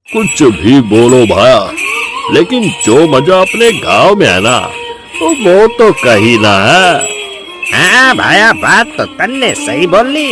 कुछ भी बोलो भाया, लेकिन जो मजा अपने गांव में है ना, वो तो कहीं ना है। हाँ भाया, बात तो तन्ने सही बोली,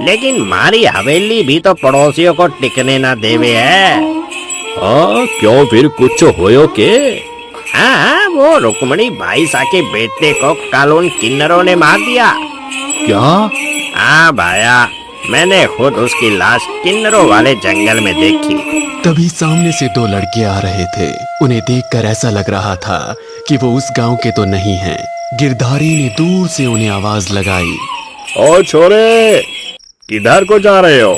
लेकिन मारी हवेली भी तो पड़ोसियों को टिकने ना देवे है। हाँ क्यों, फिर कुछ होयो के? हाँ, वो रुक्मणी बाई सा के बेटे को कल उन किन्नरों ने मार दिया। क्या? हाँ भाया, मैंने खुद उसकी लाश किन्नरों वाले जंगल में देखी। तभी सामने से दो लड़के आ रहे थे। उन्हें देखकर ऐसा लग रहा था कि वो उस गांव के तो नहीं हैं। गिरधारी ने दूर से उन्हें आवाज लगाई। ओ छोरे, किधर को जा रहे हो?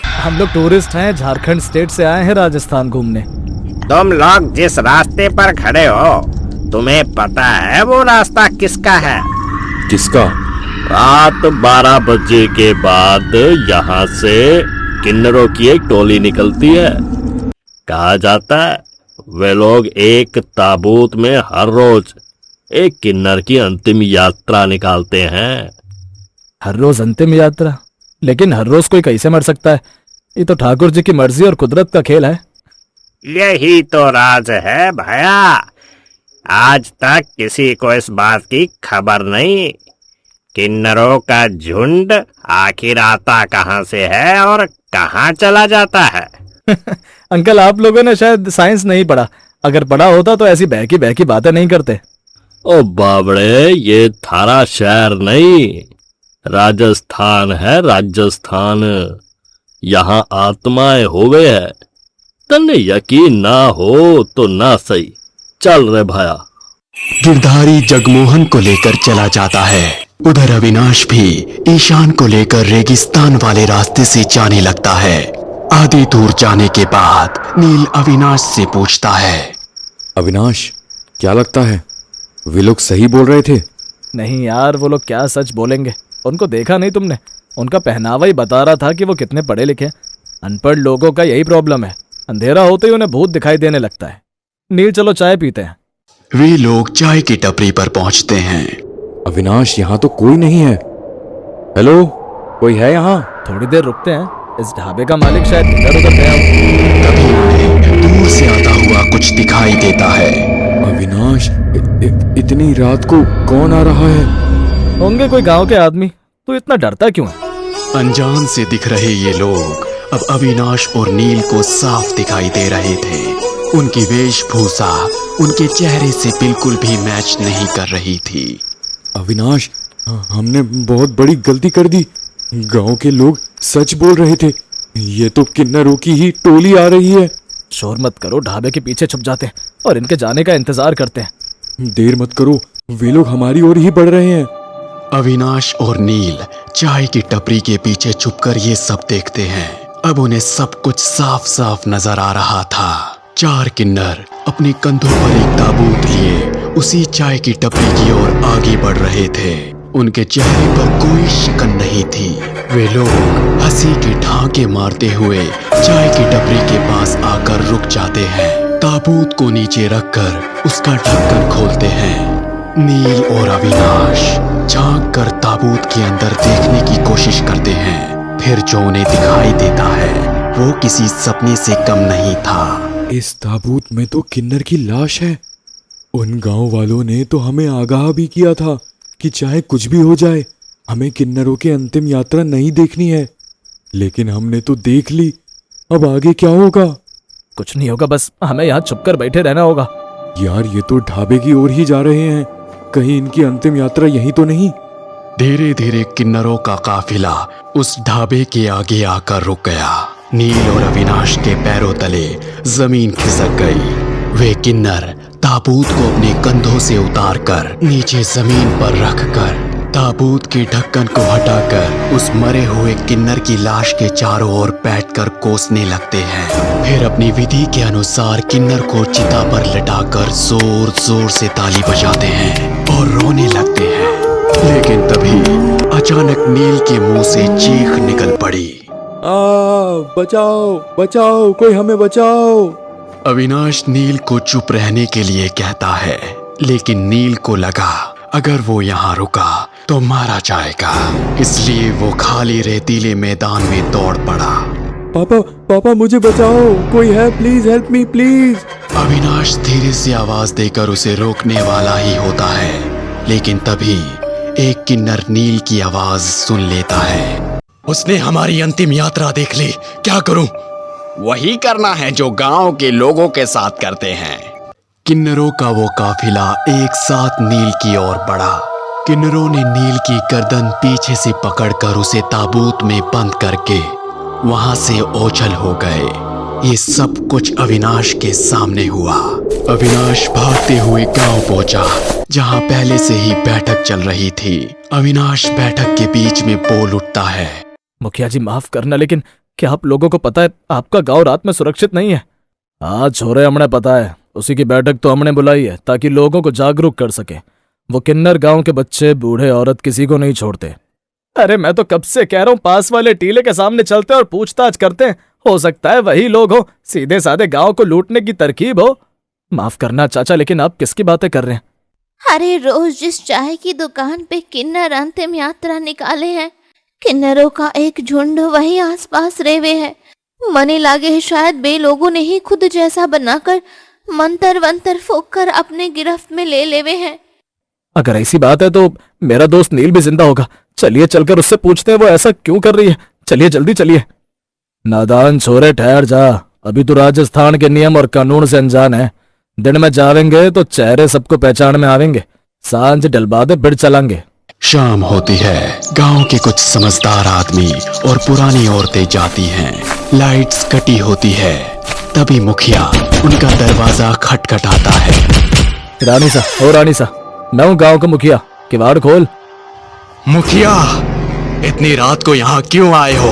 हम लोग टूरिस्ट हैं, झारखंड स्टेट से आए हैं राजस्थान घूमने। तुम लोग जिस रास्ते पर खड़े हो, तुम्हें पता है वो रास्ता किसका है? किसका? रात 12 बजे के बाद यहाँ से किन्नरों की एक टोली निकलती है। कहा जाता है वे लोग एक ताबूत में हर रोज एक किन्नर की अंतिम यात्रा निकालते हैं। हर रोज अंतिम यात्रा? लेकिन हर रोज कोई कैसे मर सकता है? ये तो ठाकुर जी की मर्जी और कुदरत का खेल है। यही तो राज है भैया। आज तक किसी को इस बात की खबर नहीं, किन्नरों का झुंड आखिर आता कहाँ से है और कहाँ चला जाता है। अंकल, आप लोगों ने शायद साइंस नहीं पढ़ा। अगर पढ़ा होता तो ऐसी बहकी बहकी बातें नहीं करते। ओ बावड़े, ये थारा शहर नहीं, राजस्थान है, राजस्थान। यहाँ आत्माएं हो गए है। तन्ने यकीन ना हो तो ना सही, चल रे भाया। गिरधारी जगमोहन को लेकर चला जाता है। उधर अविनाश भी ईशान को लेकर रेगिस्तान वाले रास्ते से जाने लगता है। आधी दूर जाने के बाद नील अविनाश से पूछता है। अविनाश, क्या लगता है वे लोग सही बोल रहे थे? नहीं यार, वो लोग क्या सच बोलेंगे? उनको देखा नहीं तुमने? उनका पहनावा ही बता रहा था कि वो कितने पढ़े लिखे। अनपढ़ लोगों का यही प्रॉब्लम है, अंधेरा होते ही उन्हें भूत दिखाई देने लगता है। नील, चलो चाय पीते हैं। वे लोग चाय की टपरी पर पहुंचते हैं। अविनाश, यहाँ तो कोई नहीं है। हेलो, कोई है यहाँ? थोड़ी देर रुकते हैं, इस ढाबे का मालिक शायद इधर उधर गया हो। तभी उन्हें दूर से आता हुआ कुछ दिखाई देता है। अविनाश, इतनी रात को कौन आ रहा है? होंगे कोई गांव के आदमी। तो इतना डरता क्यों है? अनजान से दिख रहे ये लोग अब अविनाश और नील को साफ दिखाई दे रहे थे। उनकी वेशभूषा उनके चेहरे से बिल्कुल भी मैच नहीं कर रही थी। अविनाश, हमने बहुत बड़ी गलती कर दी। गांव के लोग सच बोल रहे थे। ये तो किन्नरों की ही टोली आ रही है। शोर मत करो, ढाबे के पीछे छुप जाते हैं और इनके जाने का इंतजार करते हैं। देर मत करो, वे लोग हमारी ओर ही बढ़ रहे हैं। अविनाश और नील चाय की टपरी के पीछे छुपकर ये सब देखते हैं। अब उन्हें सब कुछ साफ साफ नजर आ रहा था। 4 किन्नर अपने कंधों पर एक ताबूत लिए उसी चाय की टपरी की ओर आगे बढ़ रहे थे। उनके चेहरे पर कोई शिकन नहीं थी। वे लोग हंसी के ढांके मारते हुए चाय की टपरी के पास आकर रुक जाते हैं। ताबूत को नीचे रखकर उसका ढक्कन खोलते हैं। नील और अविनाश झांक कर ताबूत के अंदर देखने की कोशिश करते हैं। फिर जो उन्हें दिखाई देता है वो किसी सपने से कम नहीं था। इस ताबूत में तो किन्नर की लाश है। उन गांव वालों ने तो हमें आगाह भी किया था कि चाहे कुछ भी हो जाए, हमें किन्नरों के अंतिम यात्रा नहीं देखनी है। लेकिन हमने तो देख ली। अब आगे क्या होगा? कुछ नहीं होगा, बस हमें यहाँ छुपकर बैठे रहना होगा। यार, ये तो ढाबे की ओर ही जा रहे हैं। कहीं इनकी अंतिम यात्रा यहीं तो नहीं? धीरे धीरे किन्नरों का काफिला उस ढाबे के आगे आकर रुक गया। नील और अविनाश के पैरों तले जमीन खिसक गई। वे किन्नर ताबूत को अपने कंधों से उतारकर नीचे जमीन पर रखकर ताबूत के ढक्कन को हटाकर उस मरे हुए किन्नर की लाश के चारों ओर बैठकर कोसने लगते हैं। फिर अपनी विधि के अनुसार किन्नर को चिता पर लटाकर जोर जोर से ताली बजाते हैं और रोने लगते हैं। लेकिन तभी अचानक नील के मुंह से चीख निकल पड़ी। बचाओ बचाओ, कोई हमें बचाओ। अविनाश नील को चुप रहने के लिए कहता है, लेकिन नील को लगा अगर वो यहाँ रुका तो मारा जाएगा। इसलिए वो खाली रेतीले मैदान में दौड़ पड़ा। पापा पापा मुझे बचाओ, कोई है, please help me please. Avinash धीरे से आवाज देकर उसे रोकने वाला ही होता है, लेकिन तभी एक किन्नर नील की आवाज सुन लेता है। उसने हमारी अंतिम यात्रा देख ली, क्या करूं? वही करना है जो गांव के लोगों के साथ करते हैं। किन्नरों का वो काफिला एक साथ नील की ओर बढ़ा। किन्नरों ने नील की गर्दन पीछे से पकड़कर उसे ताबूत में बंद करके वहां से ओझल हो गए। ये सब कुछ अविनाश के सामने हुआ। अविनाश भागते हुए गांव पहुंचा, जहां पहले से ही बैठक चल रही थी। अविनाश बैठक के बीच में बोल उठता है। मुखिया जी माफ करना, लेकिन क्या आप लोगों को पता है आपका गांव रात में सुरक्षित नहीं है? हाँ छोरे, हमने पता है, उसी की बैठक तो हमने बुलाई है ताकि लोगों को जागरूक कर सके। वो किन्नर गांव के बच्चे, बूढ़े, औरत किसी को नहीं छोड़ते। अरे मैं तो कब से कह रहा हूँ पास वाले टीले के सामने चलते और पूछताछ करते हैं, हो सकता है वही लोग हो, सीधे साधे गांव को लूटने की तरकीब हो। माफ करना चाचा, लेकिन आप किसकी बातें कर रहे हैं? अरे रोज जिस चाय की दुकान पे किन्नर अंतिम यात्रा निकाले हैं, किन्नरों का एक झुंड वही आसपास रेवे है। मने लागे है शायद बे लोगों ने ही खुद जैसा बनाकर मंतर वंतर फूक कर अपने गिरफ्त में ले लेवे हैं। अगर ऐसी बात है तो मेरा दोस्त नील भी जिंदा होगा। चलिए चलकर उससे पूछते हैं वो ऐसा क्यों कर रही है। चलिए जल्दी चलिए। नादान छोरे, ठहर जा, अभी तो राजस्थान के नियम और कानून से अनजान है। दिन में जावेंगे तो चेहरे सबको पहचान में आवेंगे, सांझ डलबा दे बिड़ चलांगे। शाम होती है। गांव के कुछ समझदार आदमी और पुरानी औरतें जाती हैं। लाइट्स कटी होती है। तभी मुखिया उनका दरवाजा खटखटाता है। रानी सा, ओ रानी सा, मैं हूँ गांव का मुखिया, किवाड़ खोल। मुखिया, इतनी रात को यहाँ क्यों आए हो?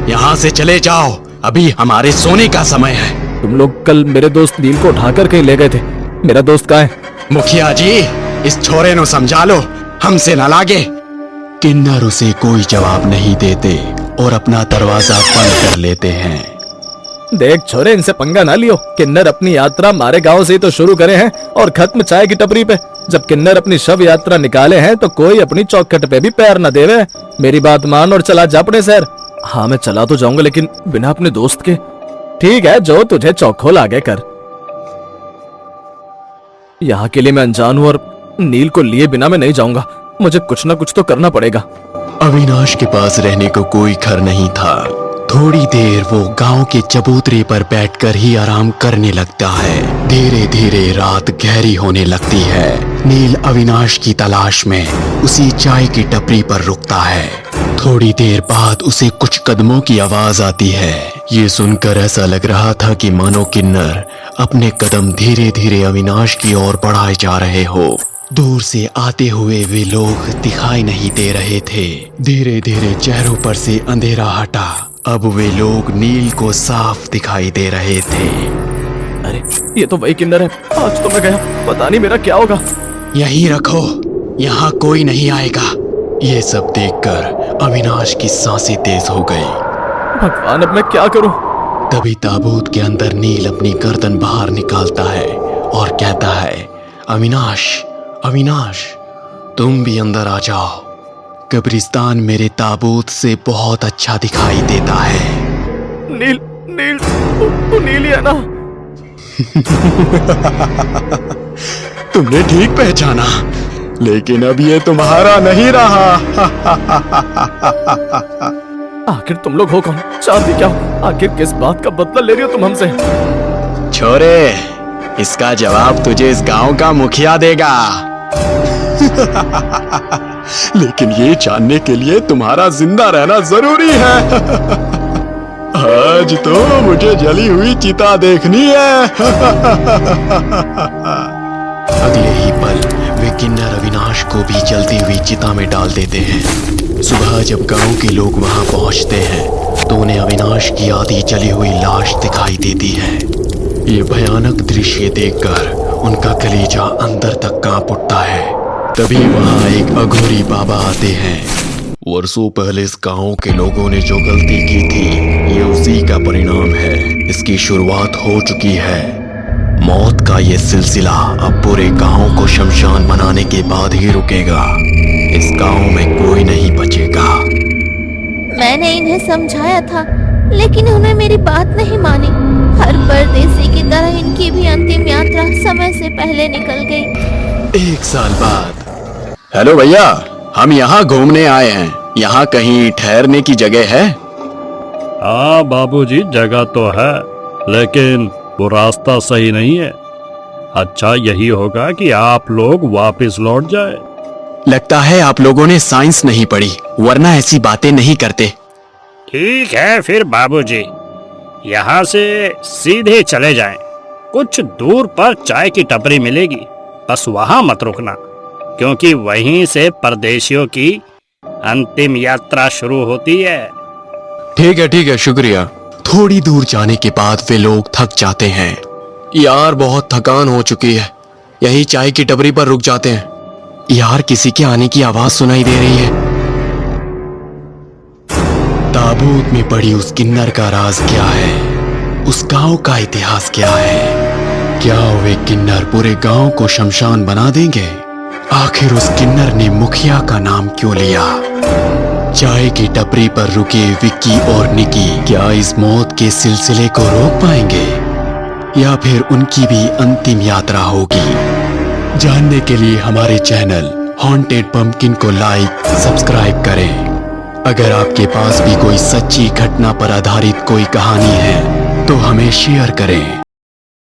यहाँ से चले जाओ, अभी हमारे सोने का समय है। तुम लोग कल मेरे दोस्त नील को उठाकर कहीं ले गए थे, मेरा दोस्त कहाँ है? मुखिया जी, इस छोरे नो समझा लो, हमसे न लागे। किन्नर उसे कोई जवाब नहीं देते और अपना दरवाजा बंद कर लेते हैं। देख छोरे, इनसे पंगा ना लियो। किन्नर अपनी यात्रा हमारे गांव से ही तो शुरू करे हैं और खत्म चाय की टपरी पे। जब किन्नर अपनी शव यात्रा निकाले हैं तो कोई अपनी चौखट पे भी पैर न देवे। मेरी बात मान और चला जा अपने शहर। हाँ मैं चला तो जाऊंगा, लेकिन बिना अपने दोस्त के। ठीक है, जो तुझे चौखो लागे कर। यहाँ के लिए मैं अनजान हूँ और नील को लिए बिना मैं नहीं जाऊंगा। मुझे कुछ ना कुछ तो करना पड़ेगा। अविनाश के पास रहने को कोई घर नहीं था। थोड़ी देर वो गांव के चबूतरे पर बैठकर ही आराम करने लगता है। धीरे धीरे रात गहरी होने लगती है। नील अविनाश की तलाश में उसी चाय की टपरी पर रुकता है। थोड़ी देर बाद उसे कुछ कदमों की आवाज आती है। ये सुनकर ऐसा लग रहा था कि मानो किन्नर अपने कदम धीरे धीरे अविनाश की ओर बढ़ाए जा रहे हो। दूर से आते हुए वे लोग दिखाई नहीं दे रहे थे। धीरे धीरे चेहरों पर से अंधेरा हटा। अब वे लोग नील को साफ दिखाई दे रहे थे। अरे ये तो वही किन्नर है। आज तो मैं गया, पता नहीं मेरा क्या होगा। यहीं रखो, यहाँ कोई नहीं आएगा। ये सब देखकर अविनाश की सांसें तेज हो गई। भगवान, अब मैं क्या करूं? तभी ताबूत के अंदर नील अपनी गर्दन बाहर निकालता है और कहता है, अविनाश, अविनाश, तुम भी अंदर आ जाओ। कब्रिस्तान मेरे ताबूत से बहुत अच्छा दिखाई देता है। नील, नील, तू नील ही है ना? तुमने ठीक पहचाना, लेकिन अब ये तुम्हारा नहीं रहा। आखिर तुम लोग हो कौन? चाहती क्या हो? आखिर किस बात का बदला ले रही हो तुम हमसे? छोरे, इसका जवाब तुझे इस गांव का मुखिया देगा। लेकिन ये जानने के लिए तुम्हारा जिंदा रहना जरूरी है। आज तो मुझे जली हुई चिता देखनी है। अगले ही पल वे किन्नर अविनाश को भी जलती हुई चिता में डाल देते हैं। सुबह जब गांव के लोग वहां पहुंचते हैं तो उन्हें अविनाश की आधी जली हुई लाश दिखाई देती है। ये भयानक दृश्य देखकर उनका कलेजा अंदर तक कांप उठता है। तभी वहां एक अघोरी बाबा आते हैं। वर्षों पहले इस गांव के लोगों ने जो गलती की थी, ये उसी का परिणाम है। इसकी शुरुआत हो चुकी है। मौत का ये सिलसिला अब पूरे गांव को शमशान बनाने के बाद ही रुकेगा। इस गांव में कोई नहीं बचेगा। मैंने इन्हें समझाया था, लेकिन उन्हें मेरी बात नहीं मानी। हर परदेसी की तरह इनकी भी अंतिम यात्रा समय से पहले निकल गई। 1 साल बाद। हेलो भैया, हम यहाँ घूमने आए हैं। यहाँ कहीं ठहरने की जगह है? हाँ बाबूजी, जगह तो है, लेकिन वो रास्ता सही नहीं है। अच्छा यही होगा कि आप लोग वापस लौट जाए। लगता है आप लोगों ने साइंस नहीं पढ़ी, वरना ऐसी बातें नहीं करते। ठीक है फिर बाबूजी, यहाँ से सीधे चले जाएं। कुछ दूर पर चाय की टपरी मिलेगी, बस वहां मत रुकना, क्योंकि वहीं से परदेशियों की अंतिम यात्रा शुरू होती है। ठीक है, शुक्रिया। थोड़ी दूर जाने के बाद वे लोग थक जाते हैं। यार बहुत थकान हो चुकी है, यही चाय की टपरी पर रुक जाते हैं। यार किसी के आने की आवाज सुनाई दे रही है। ताबूत में पड़ी उस किन्नर का राज क्या है? उस गांव का इतिहास क्या है? क्या वे किन्नर पूरे गांव को शमशान बना देंगे? आखिर उस किन्नर ने मुखिया का नाम क्यों लिया? चाय की टपरी पर रुके विक्की और निकी क्या इस मौत के सिलसिले को रोक पाएंगे, या फिर उनकी भी अंतिम यात्रा होगी? जानने के लिए हमारे चैनल हॉन्टेड पंपकिन को लाइक, सब्सक्राइब करें। अगर आपके पास भी कोई सच्ची घटना पर आधारित कोई कहानी है तो हमें शेयर करें।